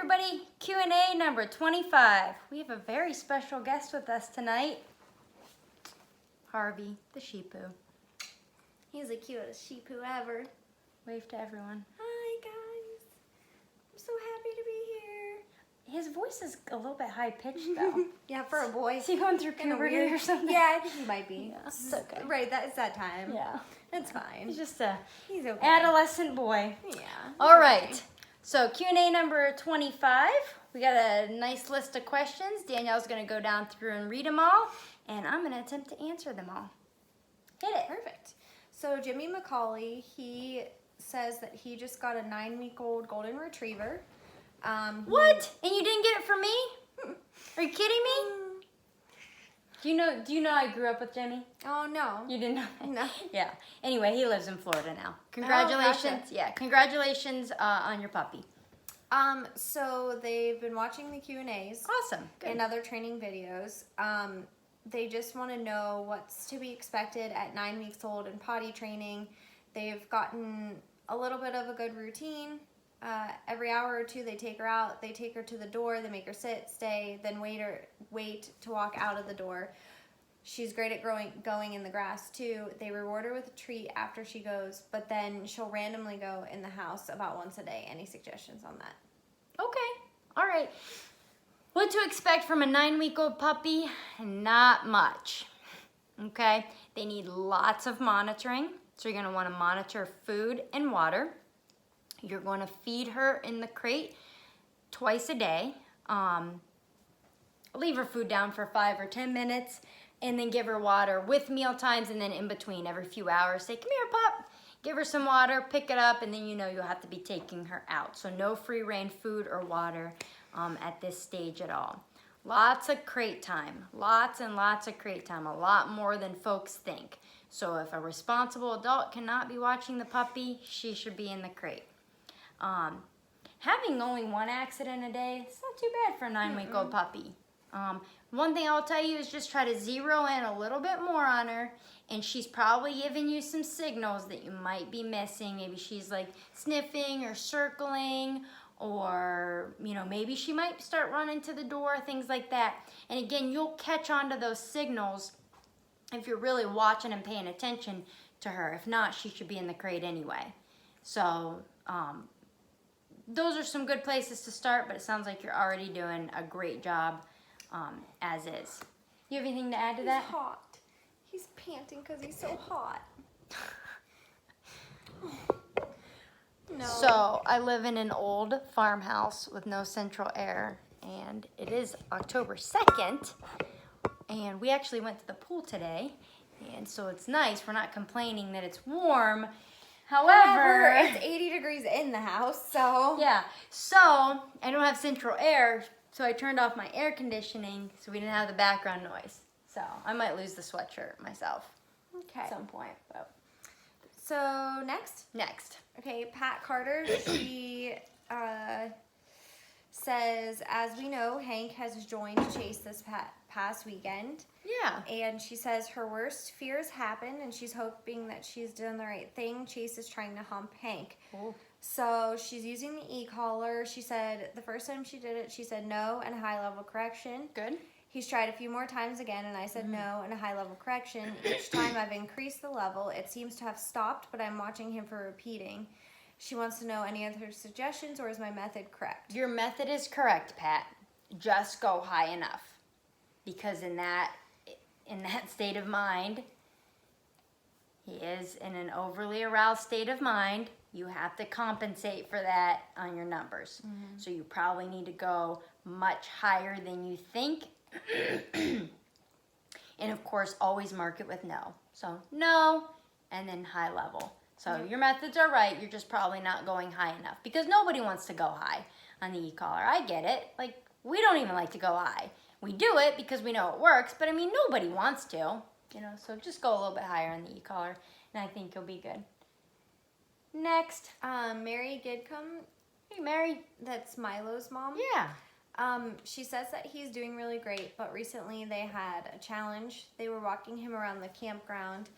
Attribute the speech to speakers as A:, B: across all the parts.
A: everybody, Q&A number 25. We have a very special guest with us tonight. Harvey, the sheepoo.
B: He's the cutest sheepoo ever.
A: Wave to everyone.
B: Hi guys. I'm so happy to be here.
A: His voice is a little bit high-pitched though.
B: Yeah, for a boy.
A: Is he going through
B: Kinda
A: puberty
B: weird.
A: or something?
B: Yeah, I think he might be.
A: Yeah, it's okay.
B: Right, it's that time.
A: Yeah.
B: It's fine.
A: He's just a
B: He's okay.
A: adolescent boy.
B: Yeah.
A: All right. So Q&A number 25. We got a nice list of questions. Danielle's going to go down through and read them all, and I'm going to attempt to answer them all. Hit it.
B: Perfect. So Jimmy McCauley, he says that he just got a 9-week-old golden retriever.
A: What? And you didn't get it from me? Are you kidding me? Do you know I grew up with Jimmy?
B: Oh no.
A: You didn't know that?
B: No.
A: Yeah. Anyway, he lives in Florida now. Congratulations.
B: gotcha.
A: Yeah, congratulations on your puppy.
B: So they've been watching the Q&As.
A: Awesome. Good.
B: And other training videos. They just want to know what's to be expected at 9 weeks old in potty training. They've gotten a little bit of a good routine. Every hour or two they take her out, they take her to the door, they make her sit, stay, then wait to walk out of the door. She's great at going in the grass too. They reward her with a treat after she goes, but then she'll randomly go in the house about once a day. Any suggestions on that?
A: Okay. All right. What to expect from a 9-week-old puppy? Not much. Okay. They need lots of monitoring. So you're going to want to monitor food and water. You're going to feed her in the crate twice a day. Leave her food down for 5 or 10 minutes and then give her water with meal times, and then in between every few hours say, come here, pup. Give her some water, pick it up, and then you know you'll have to be taking her out. So no free reign food or water at this stage at all. Lots of crate time, lots and lots of crate time, a lot more than folks think. So if a responsible adult cannot be watching the puppy, she should be in the crate. Having only one accident a day, it's not too bad for a 9-week-old puppy. One thing I'll tell you is just try to zero in a little bit more on her, and she's probably giving you some signals that you might be missing. Maybe she's like sniffing or circling, or maybe she might start running to the door, things like that. And again, you'll catch on to those signals if you're really watching and paying attention to her. If not, she should be in the crate anyway. So those are some good places to start, but it sounds like you're already doing a great job as is. You have anything to add to that?
B: He's hot. He's panting because he's so hot. No.
A: So I live in an old farmhouse with no central air, and it is October 2nd, and we actually went to the pool today, and so it's nice. We're not complaining that it's warm. However,
B: it's 80 degrees in the house, so.
A: Yeah, so I don't have central air, so I turned off my air conditioning so we didn't have the background noise. So I might lose the sweatshirt myself
B: Okay.
A: at some point. But
B: So next. Okay, Pat Carter, she says, as we know, Hank has joined Chase this past weekend.
A: yeah.
B: And she says her worst fears happen, and she's hoping that she's done the right thing. Chase is trying to hump Hank.
A: Cool.
B: So she's using the e-collar. She said the first time she did it, she said no and a high-level correction.
A: Good.
B: He's tried a few more times again, and I said no and a high-level correction. Each time I've increased the level. It seems to have stopped, but I'm watching him for repeating. She wants to know any other suggestions, or is my method correct?
A: Your method is correct, Pat. Just go high enough. Because in that state of mind, he is in an overly aroused state of mind. You have to compensate for that on your numbers. So you probably need to go much higher than you think. And of course, always mark it with no. So no, and then high level. So your methods are right. You're just probably not going high enough, because nobody wants to go high on the e-collar. I get it. Like, we don't even like to go high. We do it because we know it works, but I mean, nobody wants to, so just go a little bit higher on the e-collar, and I think you'll be good. Next.
B: Mary Gidcombe,
A: Hey, Mary.
B: that's Milo's mom.
A: Yeah.
B: She says that he's doing really great, but recently they had a challenge. They were walking him around the campground,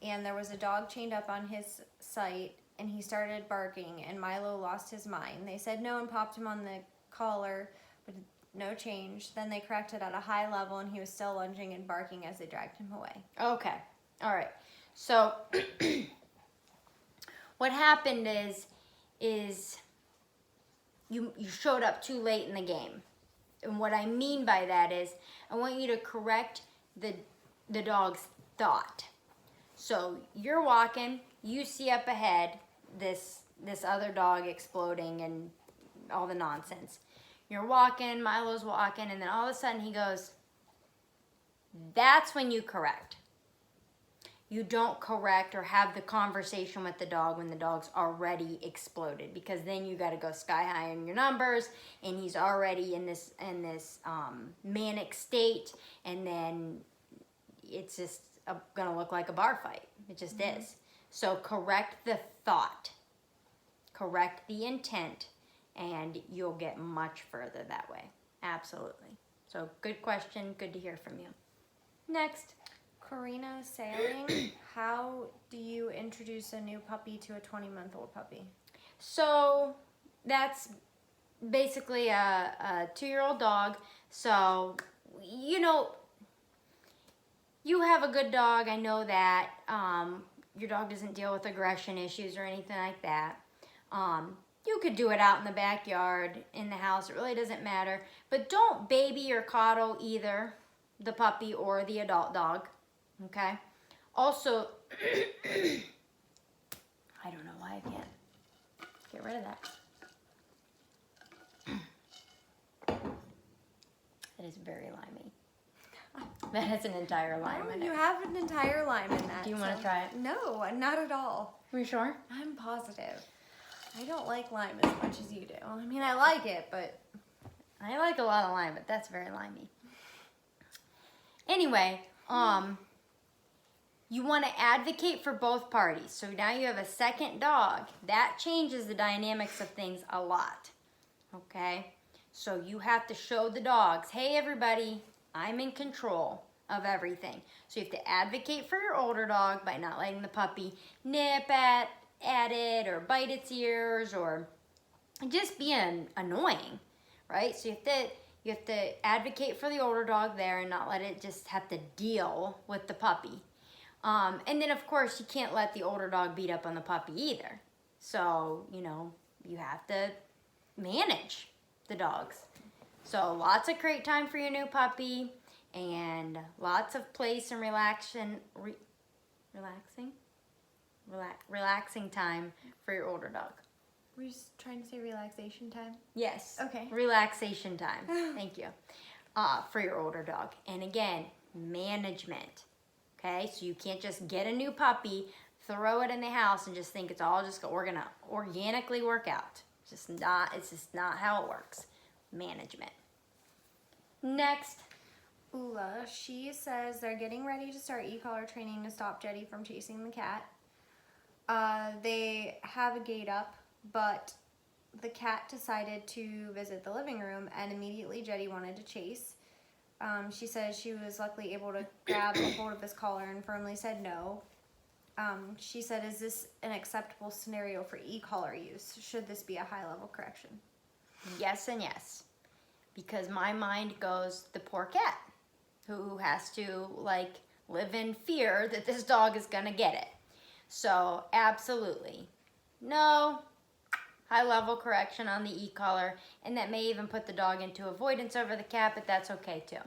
B: and there was a dog chained up on his site, and he started barking, and Milo lost his mind. They said no and popped him on the collar, but no change. Then they corrected at a high level, and he was still lunging and barking as they dragged him away.
A: Okay. All right. So what happened is you showed up too late in the game. And what I mean by that is I want you to correct the dog's thought. So you're walking, you see up ahead this other dog exploding and all the nonsense. You're walking, Milo's walking, and then all of a sudden he goes, that's when you correct. You don't correct or have the conversation with the dog when the dog's already exploded, because then you got to go sky high in your numbers, and he's already in this manic state, and then it's just gonna look like a bar fight. It just is. So correct the thought, correct the intent, and you'll get much further that way. Absolutely. So good question. Good to hear from you. Next.
B: Karina Sailing, how do you introduce a new puppy to a 20-month-old puppy?
A: So that's basically a 2-year-old dog. So, you know, you have a good dog. I know that. Your dog doesn't deal with aggression issues or anything like that. You could do it out in the backyard, in the house. It really doesn't matter. But don't baby or coddle either the puppy or the adult dog. Okay? Also, I don't know why I can't get rid of that. It is very limey. That has an entire lime in it.
B: You have an entire lime in that.
A: Do you want to try it?
B: No, not at all.
A: Are you sure?
B: I'm positive. I don't like lime as much as you do. I mean, I like it, but...
A: I like a lot of lime, but that's very limey. Anyway, you want to advocate for both parties. So now you have a second dog. That changes the dynamics of things a lot. Okay? So you have to show the dogs, hey everybody, I'm in control of everything. So you have to advocate for your older dog by not letting the puppy nip at it or bite its ears or just being annoying, right? So you have to advocate for the older dog there and not let it just have to deal with the puppy. And then, of course, you can't let the older dog beat up on the puppy either. So, you know, you have to manage the dogs. So, lots of crate time for your new puppy and lots of place and relaxing time for your older dog.
B: Were you just trying to say relaxation time?
A: Yes.
B: Okay.
A: Relaxation time. Thank you. For your older dog. And again, management. Okay, so you can't just get a new puppy, throw it in the house, and just think it's all just we're gonna organically work out. It's just not how it works. Management. Next.
B: Ula, she says they're getting ready to start e-collar training to stop Jetty from chasing the cat. They have a gate up, but the cat decided to visit the living room, and immediately Jetty wanted to chase. She says she was luckily able to grab a hold of his collar and firmly said no. She said, is this an acceptable scenario for e-collar use? Should this be a high-level correction?
A: Yes and yes. Because my mind goes, the poor cat who has to live in fear that this dog is going to get it. So absolutely. No. High-level correction on the e-collar, and that may even put the dog into avoidance over the cat, but that's okay too.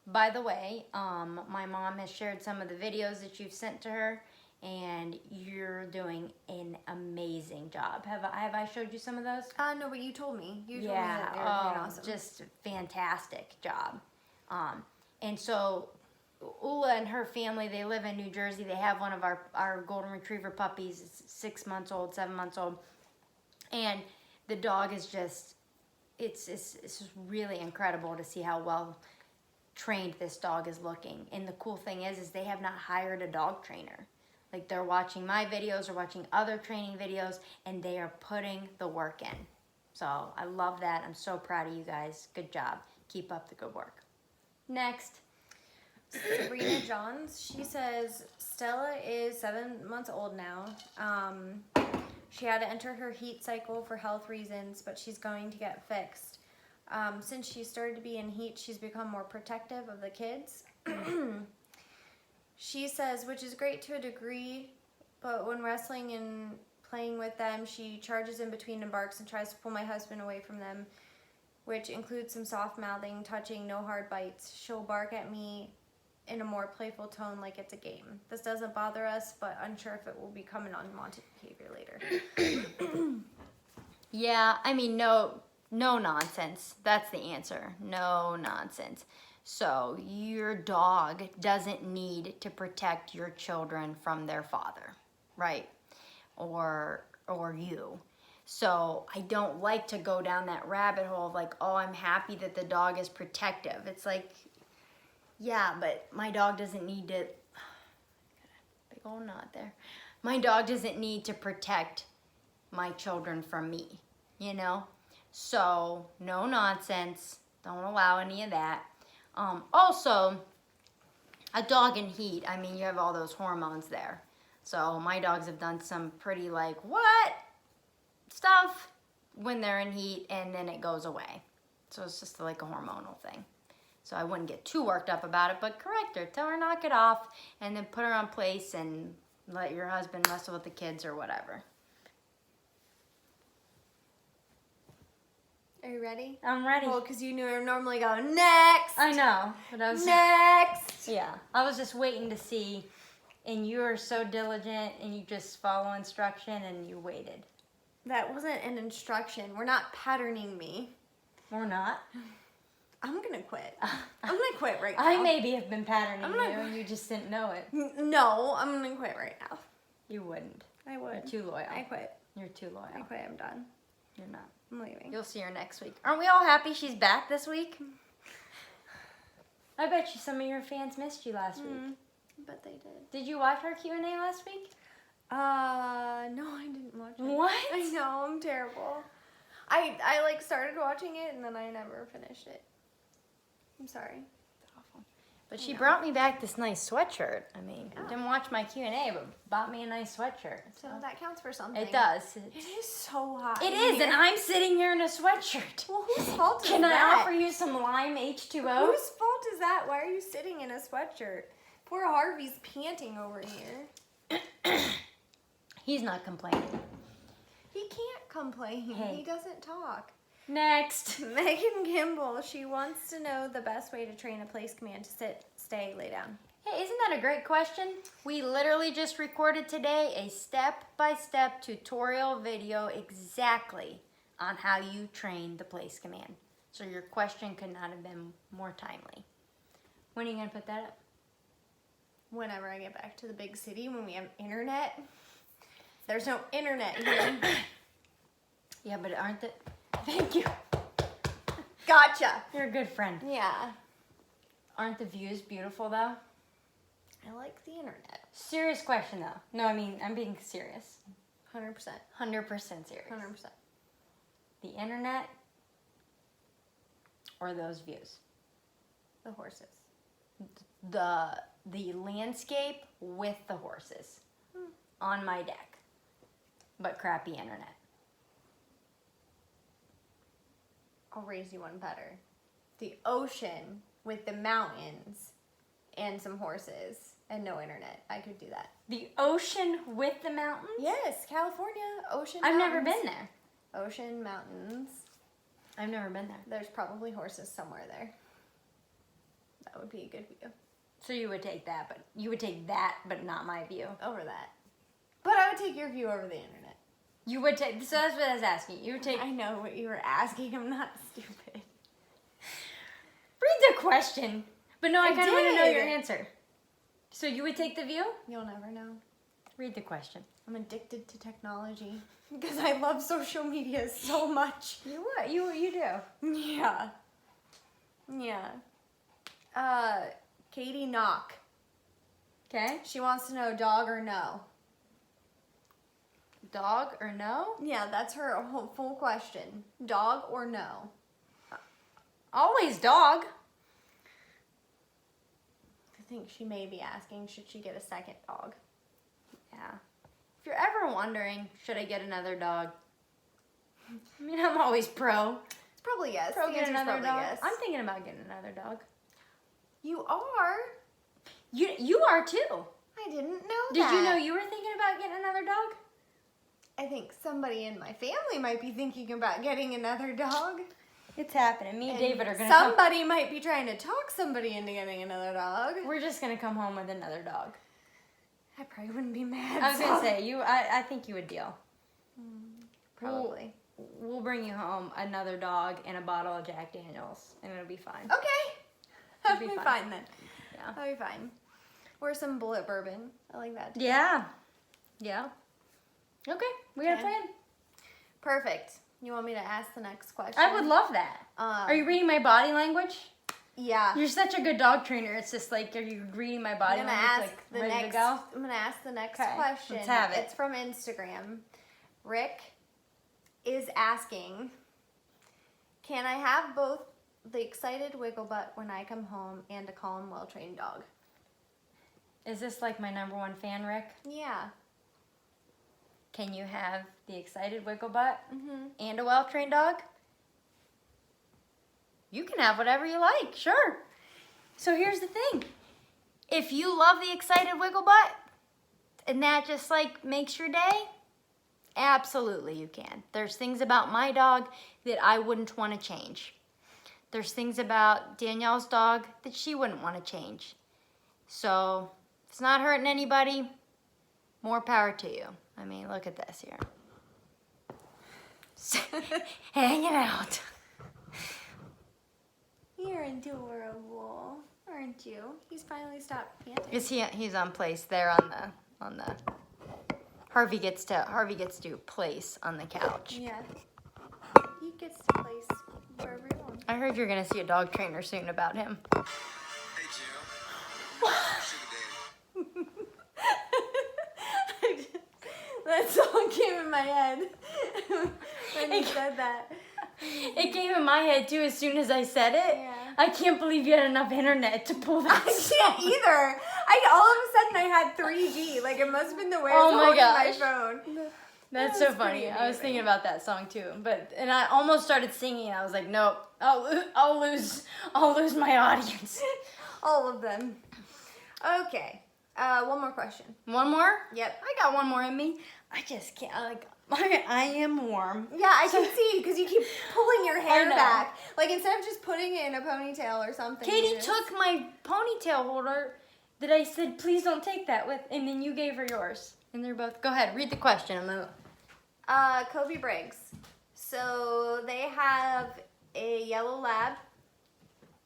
A: By the way, my mom has shared some of the videos that you've sent to her, and you're doing an amazing job. Have I showed you some of those?
B: No, but you told me. You told me that they were doing awesome.
A: Just fantastic job. And so Ula and her family, they live in New Jersey. They have one of our golden retriever puppies. It's 6 months old, 7 months old. And the dog is just, it's just really incredible to see how well trained this dog is looking. And the cool thing is they have not hired a dog trainer. Like, they're watching my videos or watching other training videos, and they are putting the work in. So I love that. I'm so proud of you guys. Good job. Keep up the good work. Next.
B: Sabrina Johns, she says Stella is 7 months old now. She had to enter her heat cycle for health reasons, but she's going to get fixed. Since she started to be in heat, she's become more protective of the kids. She says, which is great to a degree, but when wrestling and playing with them, she charges in between and barks and tries to pull my husband away from them, which includes some soft mouthing, touching, no hard bites. She'll bark at me in a more playful tone like it's a game. This doesn't bother us, but unsure if it will become an unwanted behavior later.
A: Yeah, I mean, no nonsense. That's the answer. No nonsense. So your dog doesn't need to protect your children from their father, right? Or you. So I don't like to go down that rabbit hole of like, oh, I'm happy that the dog is protective. It's like, yeah, but my dog doesn't need to, big old knot there. My dog doesn't need to protect my children from me, you know? So no nonsense. Don't allow any of that. Also, a dog in heat, I mean, you have all those hormones there. So my dogs have done some pretty like, what? Stuff when they're in heat, and then it goes away. So it's just like a hormonal thing. So I wouldn't get too worked up about it, but correct her. Tell her knock it off, and then put her on place and let your husband wrestle with the kids or whatever.
B: Are you ready?
A: I'm ready.
B: Well, because you normally go, next!
A: I know, but I was
B: Next!
A: yeah. I was just waiting to see, and you are so diligent, and you just follow instruction, and you waited.
B: That wasn't an instruction. We're not patterning me.
A: Or not.
B: I'm gonna quit. I'm gonna quit right now.
A: I maybe have been patterning
B: I'm
A: you,
B: not-
A: and you just didn't know it.
B: No, I'm gonna quit right now.
A: You wouldn't.
B: I would.
A: You're too loyal.
B: I quit.
A: You're too
B: I
A: loyal.
B: quit. I'm done.
A: You're not.
B: I'm leaving.
A: You'll see her next week. Aren't we all happy she's back this week? I bet you some of your fans missed you last week.
B: But they did.
A: Did you watch our Q&A last week?
B: No, I didn't watch it.
A: What?
B: I know, I'm terrible. I like started watching it and then I never finished it. I'm sorry.
A: But she
B: know.
A: brought me back this nice sweatshirt. I mean,
B: Yeah.
A: didn't watch my Q&A, but bought me a nice sweatshirt.
B: So that counts for something.
A: It does.
B: It is so hot.
A: It
B: in
A: is,
B: here.
A: and I'm sitting here in a sweatshirt.
B: Well, whose fault is
A: Can I
B: that?
A: offer you some lime H2O?
B: Whose fault is that? Why are you sitting in a sweatshirt? Poor Harvey's panting over here.
A: He's not complaining.
B: He can't complain.
A: Hey.
B: He doesn't talk.
A: Next.
B: Megan Kimball, she wants to know the best way to train a place command to sit, stay, lay down.
A: Hey, isn't that a great question? We literally just recorded today a step-by-step tutorial video exactly on how you train the place command. So your question could not have been more timely. When are you going to put that up?
B: Whenever I get back to the big city, when we have internet. There's no internet here.
A: Yeah, but aren't the... Thank you.
B: Gotcha.
A: You're a good friend.
B: Yeah.
A: Aren't the views beautiful, though?
B: I like the internet.
A: Serious question, though. No, I mean, I'm being serious.
B: 100%.
A: 100% serious.
B: 100%.
A: The internet or those views?
B: The horses.
A: The landscape with the horses on my deck, but crappy internet.
B: I'll raise you one better. The ocean with the mountains and some horses and no internet. I could do that.
A: The ocean with the mountains?
B: Yes, California, ocean.
A: I've
B: mountains.
A: never been there.
B: Ocean, mountains.
A: I've never been there.
B: There's probably horses somewhere there. That would be a good view.
A: So you would take that, but you would take that, but not my view.
B: Over that. But I would take your view over the internet.
A: You would take, so that's what I was asking. You would take,
B: I know what you were asking. I'm not stupid.
A: read the question. But no, I
B: I
A: kind of want to know
B: did.
A: your answer. So you would take the view?
B: You'll never know.
A: Read the question.
B: I'm addicted to technology because I love social media so much.
A: You would. You do.
B: Yeah. Yeah. Katie Knock.
A: Okay.
B: She wants to know dog or no.
A: Dog or no?
B: Yeah, that's her whole full question. Dog or no?
A: Always dog.
B: I think she may be asking, should she get a second dog?
A: Yeah. if you're ever wondering, should I get another dog? I mean, I'm always pro.
B: It's probably yes.
A: Pro
B: The
A: get
B: answer's
A: another
B: probably
A: dog.
B: yes.
A: I'm thinking about getting another dog.
B: You are?
A: You are too.
B: I didn't know
A: Did
B: that.
A: you know you were thinking about getting another dog?
B: I think somebody in my family might be thinking about getting another dog.
A: It's happening. Me and
B: And
A: David are gonna.
B: somebody might be trying to talk somebody into getting another dog.
A: We're just gonna come home with another dog.
B: I probably wouldn't be mad.
A: I was gonna say you. I think you would deal.
B: Probably.
A: We'll bring you home another dog and a bottle of Jack Daniels, and it'll be fine.
B: Okay. That'll
A: It'll
B: be
A: be
B: fine
A: fine.
B: then.
A: Yeah.
B: That'll be fine. Or some bullet bourbon. I like that too.
A: Yeah. Yeah. Okay, we got a
B: Okay.
A: plan.
B: Perfect. You want me to ask the next question?
A: I would love that. Are you reading my body language?
B: Yeah.
A: You're such a good dog trainer. It's just like, are you reading my body
B: I'm gonna
A: language?
B: ask
A: Like,
B: the
A: ready
B: next.
A: to go?
B: I'm gonna ask the next
A: Okay,
B: question.
A: let's have it.
B: It's from Instagram. Rick is asking, can I have both the excited wiggle butt when I come home and a calm, well-trained dog?
A: Is this like my #1 fan, Rick?
B: Yeah.
A: Can you have the excited wiggle butt
B: Mhm.
A: and a well-trained dog? You can have whatever you like, sure. So here's the thing. If you love the excited wiggle butt and that just like makes your day, absolutely you can. There's things about my dog that I wouldn't want to change. There's things about Danielle's dog that she wouldn't want to change. So if it's not hurting anybody, more power to you. I mean, look at this here. Hanging out.
B: You're adorable, aren't you? He's finally stopped panting.
A: Is he's on place there on the Harvey gets to place on the couch.
B: Yeah. He gets to place wherever he wants.
A: I heard you're gonna see a dog trainer soon about him.
C: Hey, Jill. Sugar daddy.
B: That song came in my head when you said that.
A: It came in my head too as soon as I said it.
B: Yeah.
A: I can't believe you had enough internet to pull that.
B: I can't either. All of a sudden I had 3G. Like it must have been the way I
A: Oh
B: was
A: my
B: holding my
A: gosh.
B: phone.
A: That's
B: That
A: so
B: was pretty
A: funny. I was
B: amazing.
A: thinking about that song too, and I almost started singing. I was like, nope, I'll lose my audience.
B: All of them. Okay. One more question.
A: One more?
B: Yep.
A: I got one more in me. I just can't. I am warm.
B: Yeah, I can see because you keep pulling your hair
A: know.
B: back. Like instead of just putting it in a ponytail or something.
A: Katie
B: you just-
A: took my ponytail holder that I said, please don't take that with, and then you gave her yours. And they're both. Go ahead, read the question. I'm gonna.
B: Kobe Briggs. So they have a yellow lab,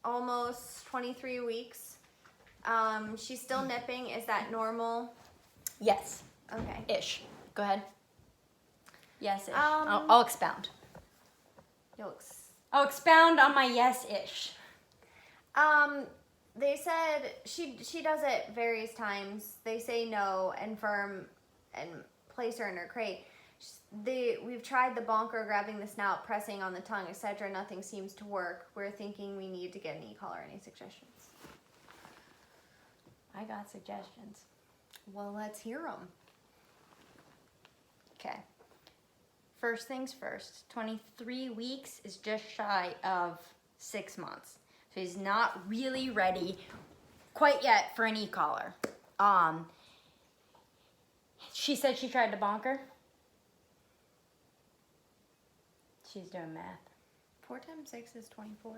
B: almost 23 weeks. She's still nipping. Is that normal?
A: Yes.
B: Okay.
A: Ish. Go ahead. Yes, ish.
B: Um,
A: I'll expound. I'll expound on my yes-ish.
B: They said she does it various times. They say no and firm and place her in her crate. We've tried the bonker, grabbing the snout, pressing on the tongue, etc. Nothing seems to work. We're thinking we need to get an e-collar. Any suggestions?
A: I got suggestions.
B: Well, let's hear them.
A: Okay. First things first, 23 weeks is just shy of 6 months. So he's not really ready quite yet for an e-collar. She said she tried to bonker. She's doing math.
B: 4 times 6 is 24.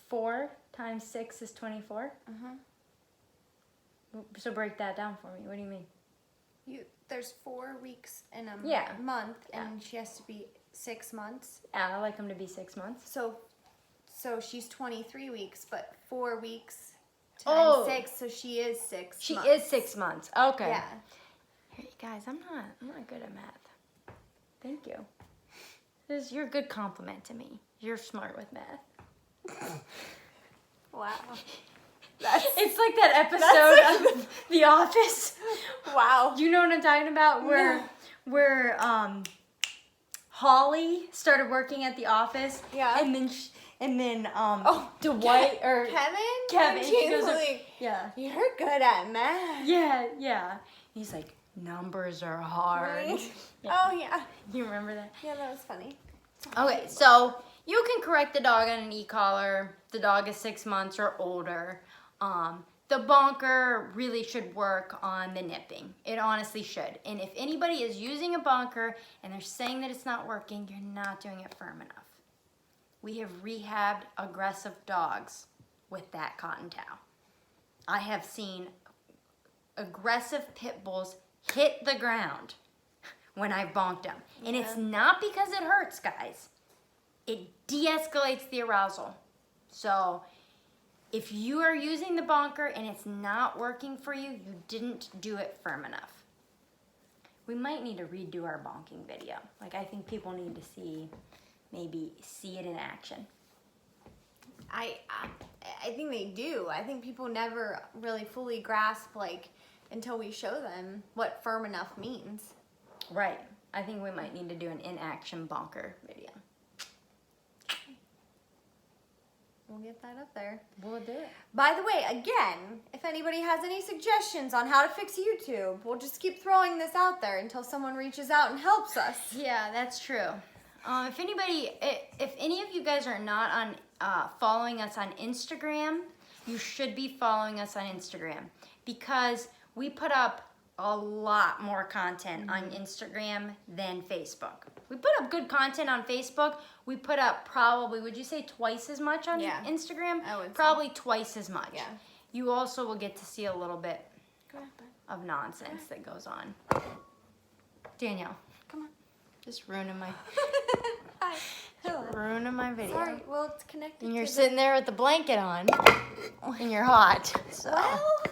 A: 4 times 6 is 24. So break that down for me. What do you mean?
B: There's 4 weeks in a
A: Yeah.
B: month, and she has to be 6 months.
A: Yeah, I like him to be 6 months.
B: So she's 23 weeks, but 4 weeks times
A: Oh.
B: 6, so she is 6
A: She
B: months.
A: is 6 months. Okay.
B: Yeah.
A: Hey guys, I'm not good at math. Thank you. You're a good compliment to me. You're smart with math.
B: Wow.
A: It's like that episode of The Office.
B: Wow.
A: You know what I'm talking about? Where Holly started working at the office.
B: Yeah.
A: And then Dwight or
B: Kevin?
A: Kevin.
B: And
A: She
B: she's
A: goes,
B: like,
A: yeah.
B: you're good at math.
A: Yeah, yeah. He's like, numbers are hard.
B: Right?
A: Yeah.
B: Oh, yeah.
A: You remember that?
B: Yeah, that was funny.
A: Okay, so you can correct the dog on an e-collar. The dog is 6 months or older. The bonker really should work on the nipping. It honestly should. And if anybody is using a bonker and they're saying that it's not working, you're not doing it firm enough. We have rehabbed aggressive dogs with that cotton towel. I have seen aggressive pit bulls hit the ground when I bonked them. And it's not because it hurts, guys. It de-escalates the arousal. So if you are using the bonker and it's not working for you, you didn't do it firm enough. We might need to redo our bonking video. Like, I think people need to maybe see it in action.
B: I think they do. I think people never really fully grasp, like, until we show them what firm enough means.
A: Right. I think we might need to do an in-action bonker video.
B: We'll get that up there.
A: We'll do it.
B: By the way, again, if anybody has any suggestions on how to fix YouTube, we'll just keep throwing this out there until someone reaches out and helps us.
A: Yeah, that's true. If any of you guys are not on following us on Instagram, you should be following us on Instagram because we put up a lot more content on Instagram than Facebook. We put up good content on Facebook. We put up probably, would you say twice as much on
B: Yeah,
A: Instagram?
B: I would say.
A: Probably twice as much.
B: Yeah.
A: You also will get to see a little bit
B: Go ahead, bud.
A: of nonsense that goes on. Danielle,
B: Come on.
A: just ruining my
B: Hi. Hello.
A: ruining my video.
B: Sorry. Well, it's connected.
A: And you're
B: to the-
A: sitting there with the blanket on, and you're hot. So,
B: Well,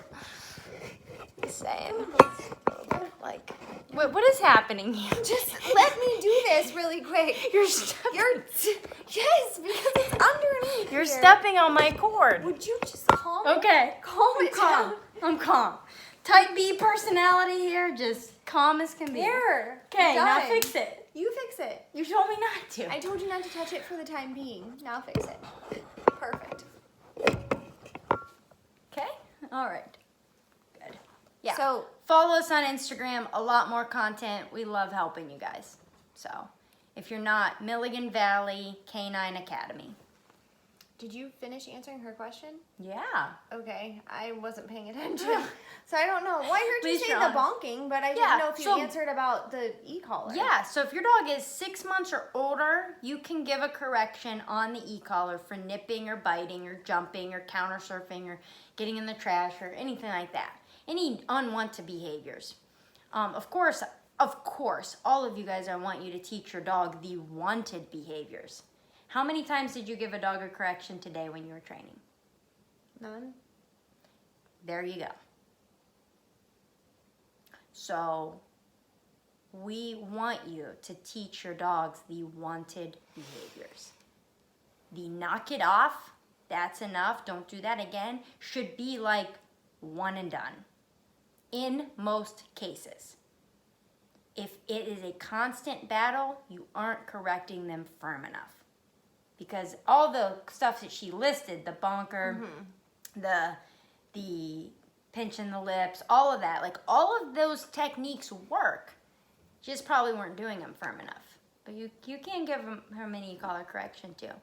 A: just saying, like, what is happening here?
B: just let me do this really quick.
A: You're stepping,
B: Yes, because it's underneath.
A: you're
B: here.
A: stepping on my cord.
B: Would you just calm it?
A: Okay,
B: Calm
A: I'm
B: it
A: calm.
B: down.
A: I'm calm. Type B personality here, just calm as can be.
B: There.
A: Okay, now
B: Done.
A: fix it.
B: You fix it.
A: You told me not to.
B: I told you not to touch it for the time being. Now fix it. Perfect.
A: Okay. All right. Good. Yeah.
B: So,
A: Follow us on Instagram, a lot more content. We love helping you guys. So, if you're not, Milligan Valley Canine Academy.
B: did you finish answering her question?
A: Yeah.
B: Okay, I wasn't paying attention. So I don't know. Well, I heard you
A: Please,
B: say
A: you're
B: the
A: honest.
B: bonking, but I
A: Yeah,
B: didn't know if you
A: so-
B: answered about the e-collar.
A: Yeah, so if your dog is 6 months or older, you can give a correction on the e-collar for nipping or biting or jumping or counter surfing or getting in the trash or anything like that. Any unwanted behaviors. Of course, all of you guys, I want you to teach your dog the wanted behaviors. How many times did you give a dog a correction today when you were training?
B: None.
A: There you go. So, we want you to teach your dogs the wanted behaviors. The knock it off, that's enough, don't do that again, should be like one and done. In most cases. If it is a constant battle, you aren't correcting them firm enough. Because all the stuff that she listed, the bonker, the pinching the lips, all of that, like all of those techniques work. Just probably weren't doing them firm enough. But you can give her an e-collar correction too.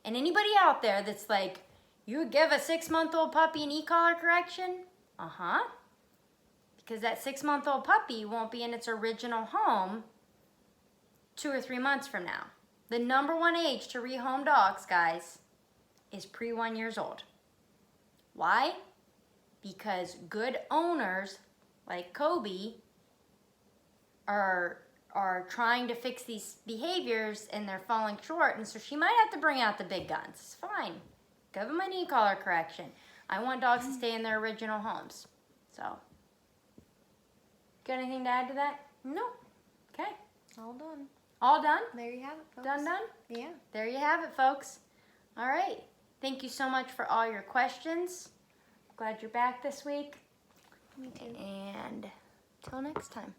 A: And anybody out there that's like, you would give a 6-month-old puppy an e-collar correction? Uh-huh. Because that 6-month-old puppy won't be in its original home 2 or 3 months from now. The number one age to rehome dogs, guys, is pre-1 years old. Why? Because good owners like Kobe are trying to fix these behaviors and they're falling short, and so she might have to bring out the big guns. It's fine. Give them an e-collar correction. I want dogs to stay in their original homes. So, got anything to add to that?
B: No.
A: Okay.
B: All done.
A: All done?
B: There you have it, folks.
A: Done?
B: Yeah.
A: There you have it, folks. All right. Thank you so much for all your questions. Glad you're back this week.
B: Me too.
A: And till next time.